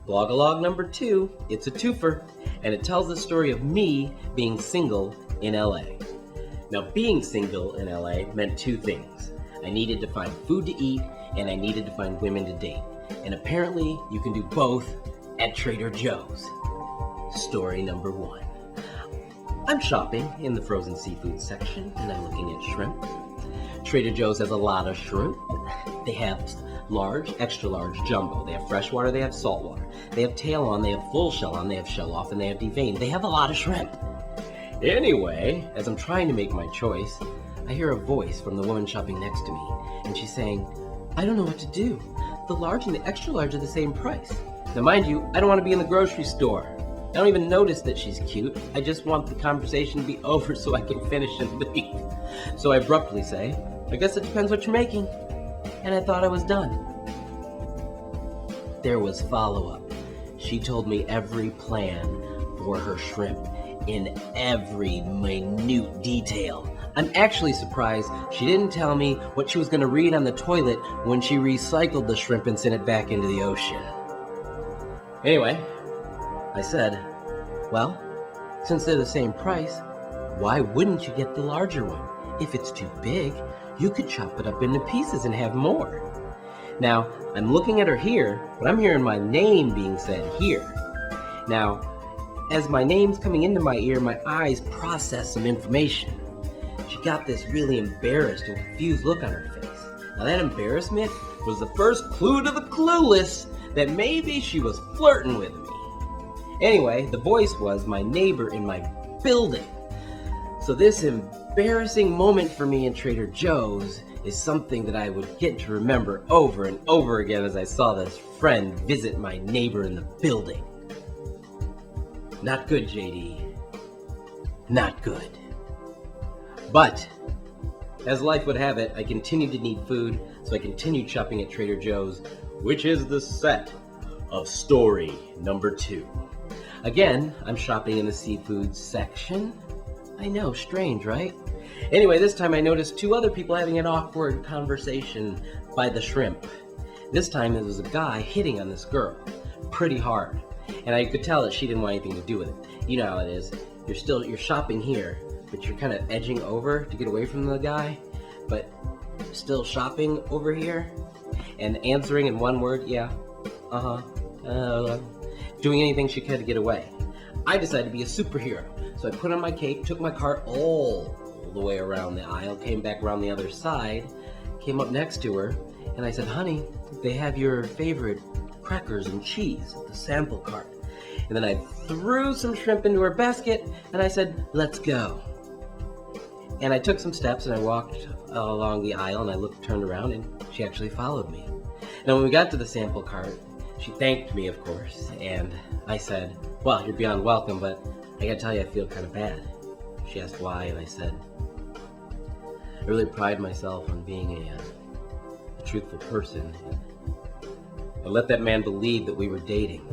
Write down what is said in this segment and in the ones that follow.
Blogalogue number 2, it's a twofer, and it tells the story of me being single in LA. Now, being single in LA meant two things. I needed to find food to eat, and I needed to find women to date. And apparently, you can do both at Trader Joe's. Story number 1. I'm shopping in the frozen seafood section, and I'm looking at shrimp. Trader Joe's has a lot of shrimp. They have large, extra large, jumbo. They have freshwater, they have saltwater. They have tail on, they have full shell on, they have shell off, and they have deveined. They have a lot of shrimp. Anyway, as I'm trying to make my choice, I hear a voice from the woman shopping next to me, and she's saying, I don't know what to do. The large and the extra large are the same price. Now mind you, I don't want to be in the grocery store. I don't even notice that she's cute. I just want the conversation to be over so I can finish and leave. So I abruptly say, I guess it depends what you're making. And I thought I was done. There was follow-up. She told me every plan for her shrimp in every minute detail. I'm actually surprised she didn't tell me what she was going to read on the toilet when she recycled the shrimp and sent it back into the ocean. Anyway, I said, well, since they're the same price, why wouldn't you get the larger one? If it's too big, you could chop it up into pieces and have more. Now, I'm looking at her here, but I'm hearing my name being said here. Now, as my name's coming into my ear, my eyes process some information. She got this really embarrassed and confused look on her face. Now that embarrassment was the first clue to the clueless that maybe she was flirting with me. Anyway, the voice was my neighbor in my building. So this embarrassing moment for me in Trader Joe's is something that I would get to remember over and over again as I saw this friend visit my neighbor in the building. Not good, JD. Not good. But, as life would have it, I continued to need food, so I continued shopping at Trader Joe's, which is the set of story number 2. Again, I'm shopping in the seafood section. I know, strange, right? Anyway, this time I noticed 2 other people having an awkward conversation by the shrimp. This time it was a guy hitting on this girl pretty hard, and I could tell that she didn't want anything to do with it. You know how it is. You're shopping here, but you're kind of edging over to get away from the guy, but still shopping over here and answering in one word, yeah, doing anything she could to get away. I decided to be a superhero, so I put on my cape, took my cart all the way around the aisle, came back around the other side, came up next to her, and I said, honey, they have your favorite crackers and cheese at the sample cart. And then I threw some shrimp into her basket, and I said, let's go. And I took some steps, and I walked along the aisle, and I turned around, and she actually followed me. Now, when we got to the sample cart, she thanked me, of course, and I said, well, you're beyond welcome, but I gotta tell you, I feel kind of bad. She asked why, and I said, I really pride myself on being a truthful person. I let that man believe that we were dating.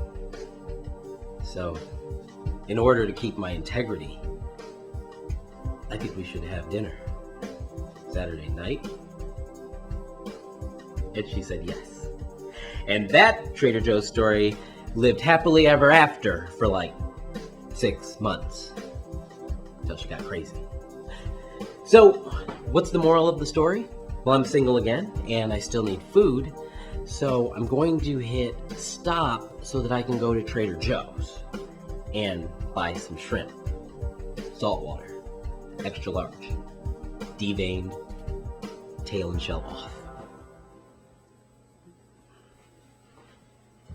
So, in order to keep my integrity, I think we should have dinner Saturday night. And she said yes. And that Trader Joe's story lived happily ever after for like 6 months until she got crazy. So, what's the moral of the story? Well, I'm single again and I still need food. So I'm going to hit stop so that I can go to Trader Joe's and buy some shrimp, saltwater, extra large, deveined, tail and shell off.